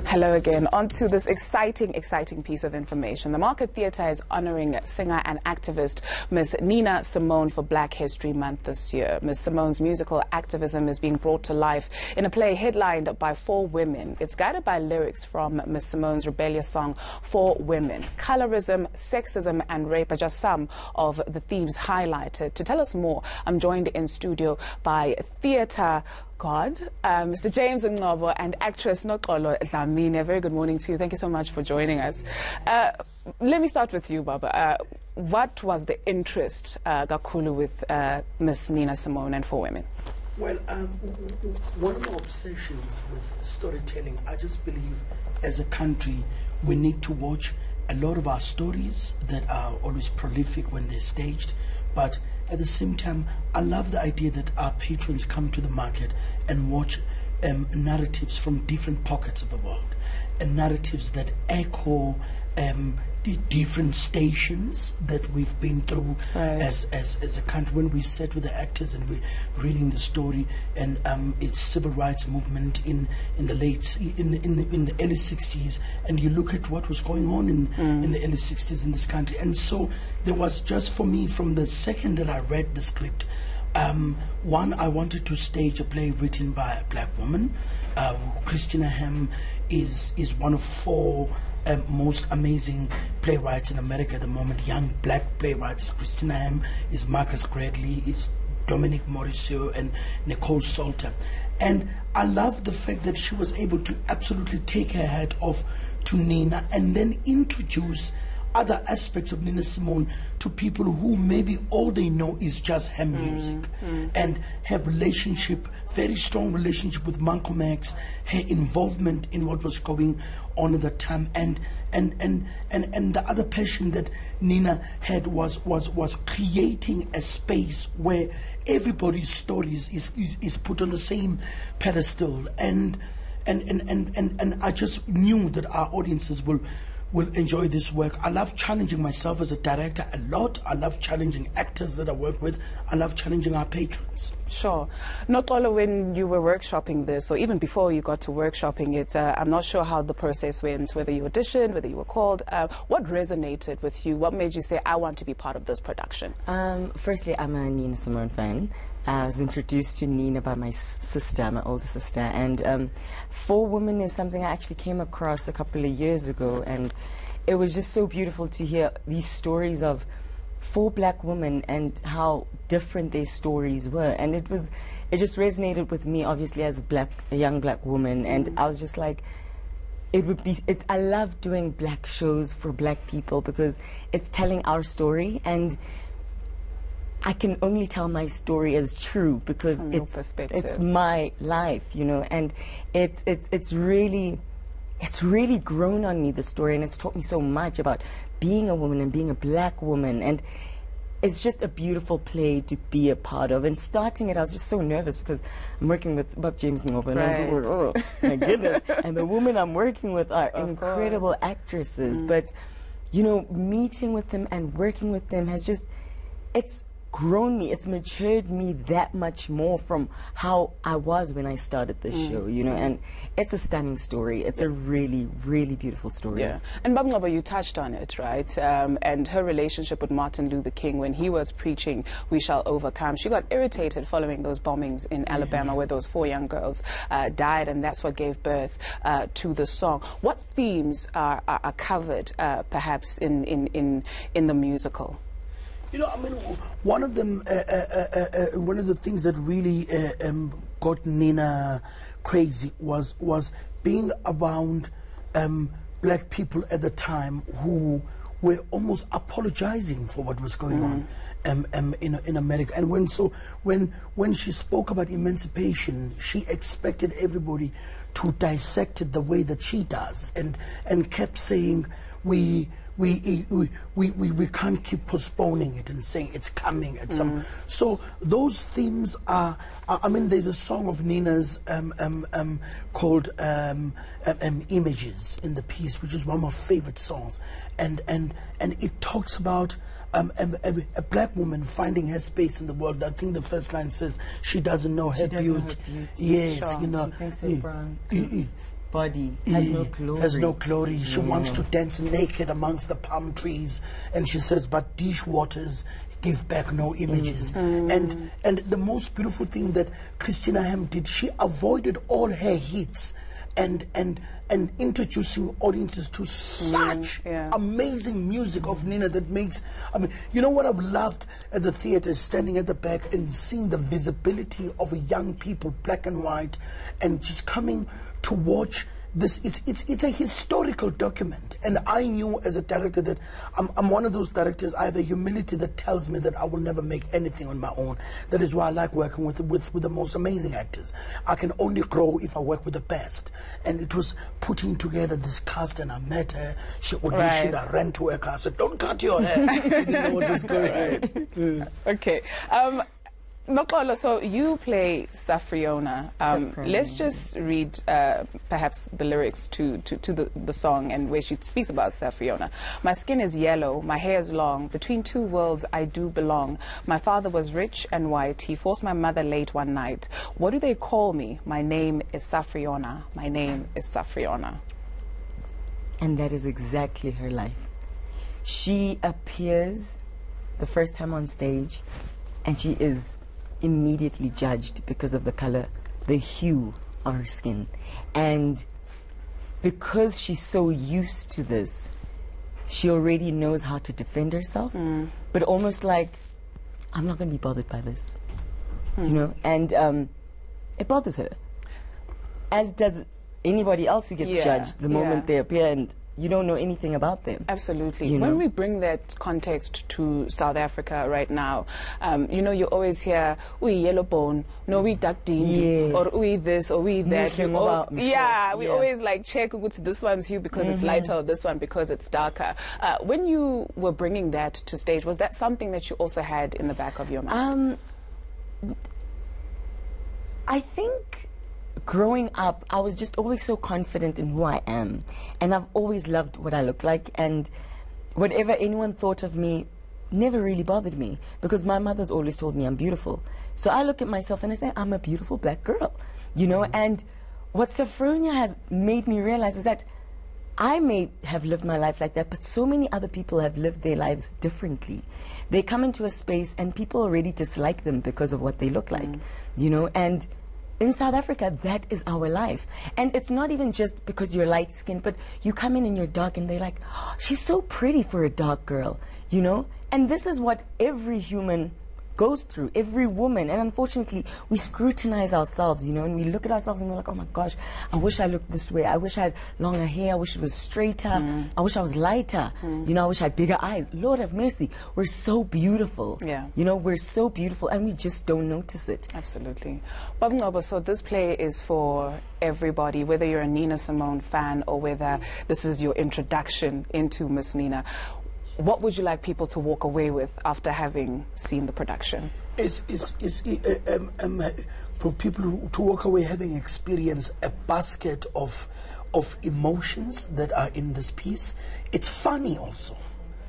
Hello again. On to this exciting piece of information. The Market Theatre is honouring singer and activist Miss Nina Simone for Black History Month this year. Miss Simone's musical activism is being brought to life in a play headlined by 4 women. It's guided by lyrics from Miss Simone's rebellious song, 4 Women. Colorism, sexism and rape are just some of the themes highlighted. To tell us more, I'm joined in studio by theatre God, Mr. James Ngobo and actress Noxolo Dlamini. A very good morning to you. Thank you so much for joining us. Let me start with you, Baba. What was the interest, Gakulu, with Miss Nina Simone and 4 Women? Well, one of my obsessions with storytelling, I just believe as a country we need to watch a lot of our stories that are always prolific when they're staged, but at the same time, I love the idea that our patrons come to the market and watch narratives from different pockets of the world, and narratives that echo the different stations that we've been through as a country. When we sat with the actors and we're reading the story, and its civil rights movement in the early 60s, and you look at what was going on in the early 60s in this country, and so there was just, for me, from the second that I read the script, one, I wanted to stage a play written by a black woman. Christina Hem is one of 4 most amazing playwrights in America at the moment. Young black playwrights. Christina Hem, is Marcus Gradley, is Dominic Mauricio, and Nicole Salter. And I love the fact that she was able to absolutely take her hat off to Nina and then introduce other aspects of Nina Simone to people who maybe all they know is just her music, and her relationship, very strong relationship with Malcolm X, her involvement in what was going on at the time, and the other passion that Nina had was creating a space where everybody's stories is put on the same pedestal, and I just knew that our audiences will enjoy this work. I love challenging myself as a director a lot. I love challenging actors that I work with. I love challenging our patrons. Sure. Not all when you were workshopping this, or even before you got to workshopping it, I'm not sure how the process went, whether you auditioned, whether you were called. What resonated with you? What made you say, I want to be part of this production? Firstly, I'm a Nina Simone fan. I was introduced to Nina by my sister, my older sister, and 4 Women is something I actually came across a couple of years ago, and it was just so beautiful to hear these stories of 4 black women and how different their stories were, and it just resonated with me, obviously, as a young black woman, and I was just like, I love doing black shows for black people because it's telling our story, and I can only tell my story as true because it's my life, you know, and it's really grown on me, the story, and it's taught me so much about being a woman and being a black woman, and it's just a beautiful play to be a part of. And starting it, I was just so nervous because I'm working with Bob James Ngobo, and I was like, oh my goodness, and the women I'm working with are incredible actresses, but you know, meeting with them and working with them has just, it's grown me, it's matured me that much more from how I was when I started this show, you know, and it's a stunning story. It's a really, really beautiful story. Yeah, and Babngaba, you touched on it, right? And her relationship with Martin Luther King when he was preaching, "We shall overcome." She got irritated following those bombings in Alabama where those 4 young girls died, and that's what gave birth to the song. What themes are covered, perhaps, in the musical? You know, I mean, one of them, one of the things that really got Nina crazy was being around black people at the time who were almost apologizing for what was going on in America. And when she spoke about emancipation, she expected everybody to dissect it the way that she does, and kept saying, we can't keep postponing it and saying it's coming at some. So those themes are, I mean, there's a song of Nina's called Images in the piece, which is one of my favorite songs, and it talks about a black woman finding her space in the world. I think the first line says she doesn't know her beauty. Yes, sure. you know. She thinks her brown body has no glory. Has no glory. She wants to dance naked amongst the palm trees, and she says, but dishwaters give back no images. And the most beautiful thing that Christina Ham did, she avoided all her hits and introducing audiences to such amazing music of Nina that makes, I mean, you know what I've loved at the theater, standing at the back and seeing the visibility of young people, black and white, and just coming to watch this. It's a historical document, and I knew as a director that I'm one of those directors. I have a humility that tells me that I will never make anything on my own. That is why I like working with the most amazing actors. I can only grow if I work with the best, and it was putting together this cast. And I met her. She auditioned. I ran to her car. I said, "Don't cut your hair." She didn't know what was going on. Okay. Nokolo, so you play Sophronia. Let's just read perhaps the lyrics to the song, and where she speaks about Sophronia. My skin is yellow, my hair is long, between two worlds I do belong. My father was rich and white, he forced my mother late one night. What do they call me? My name is Sophronia, my name is Sophronia. And that is exactly her life. She appears the first time on stage, and she is immediately judged because of the color, the hue of her skin. And because she's so used to this, she already knows how to defend herself, but almost like, I'm not going to be bothered by this, you know, and it bothers her, as does anybody else who gets judged the moment they appear and you don't know anything about them. Absolutely. You know? When we bring that context to South Africa right now, you know, you always hear, we yellow bone, no, we dark dean, or we this, or we that. We always like check this one's hue because it's lighter, or this one because it's darker. When you were bringing that to stage, was that something that you also had in the back of your mind? I think growing up, I was just always so confident in who I am, and I've always loved what I look like, and whatever anyone thought of me never really bothered me, because my mother's always told me I'm beautiful. So I look at myself and I say, I'm a beautiful black girl, you know. And what Sophronia has made me realize is that I may have lived my life like that, but so many other people have lived their lives differently. They come into a space and people already dislike them because of what they look like, you know. And in South Africa, that is our life. And it's not even just because you're light-skinned, but you come in and you're dark and they're like, oh, she's so pretty for a dark girl, you know? And this is what every human goes through, every woman. And unfortunately, we scrutinize ourselves, you know, and we look at ourselves and we're like, oh my gosh, I wish I looked this way. I wish I had longer hair. I wish it was straighter. I wish I was lighter. You know, I wish I had bigger eyes. Lord have mercy. We're so beautiful. Yeah. You know, we're so beautiful and we just don't notice it. Absolutely. Babngobo, so this play is for everybody, whether you're a Nina Simone fan or whether this is your introduction into Miss Nina. What would you like people to walk away with after having seen the production? For people to walk away having experienced a basket of emotions that are in this piece. It's funny also.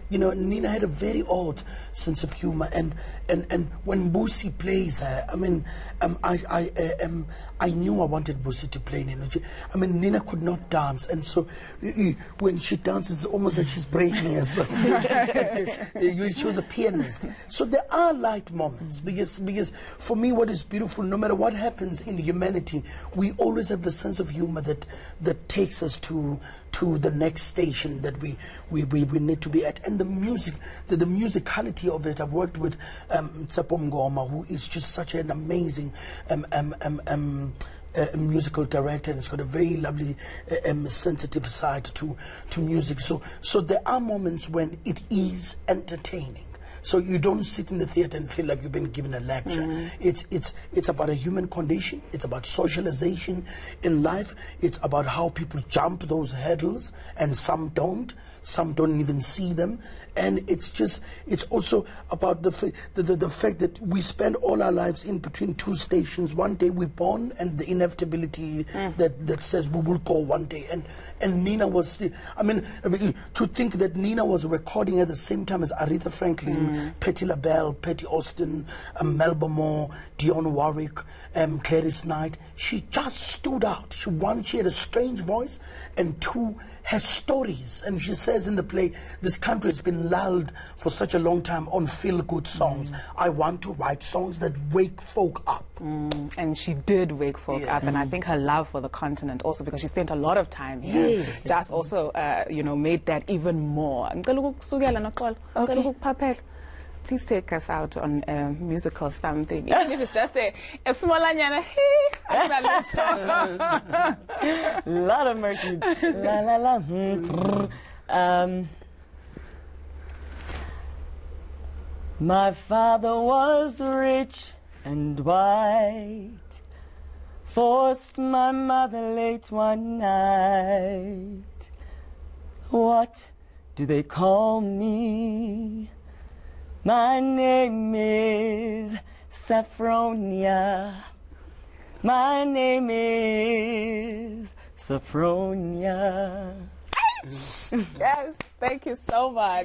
You know, Nina had a very odd sense of humor, and when Busi plays her, I mean, I knew I wanted Busi to play Nina. I mean, Nina could not dance, and so when she dances, it's almost like she's breaking herself. She was a pianist. So there are light moments, because for me, what is beautiful, no matter what happens in humanity, we always have the sense of humor that takes us to the next station that we need to be at. And the music, the musicality of it, I've worked with Tsepo Mngoma, who is just such an amazing musical director, and it's got a very lovely sensitive side to music. So there are moments when it is entertaining. So you don't sit in the theater and feel like you've been given a lecture. It's about a human condition. It's about socialization in life. It's about how people jump those hurdles, and some don't. Some don't even see them. And it's also about the fact that we spend all our lives in between two stations. One day we're born, and the inevitability that says we will go one day. And Nina was, I mean, to think that Nina was recording at the same time as Aretha Franklin Patti LaBelle, Patty Austin, Melba Moore, Dionne Warwick, Clarice Knight. She just stood out. She had a strange voice, and two, her stories. And she says in the play, this country has been lulled for such a long time on feel-good songs. I want to write songs that wake folk up. And she did wake folk up, and I think her love for the continent also, because she spent a lot of time here, just also, you know, made that even more. Okay. Please take us out on a musical something, even if it's just a small anyana. Lot of mercy. La la la. My father was rich and white, forced my mother late one night. What do they call me? My name is Sophronia. My name is Sophronia. Yes, thank you so much.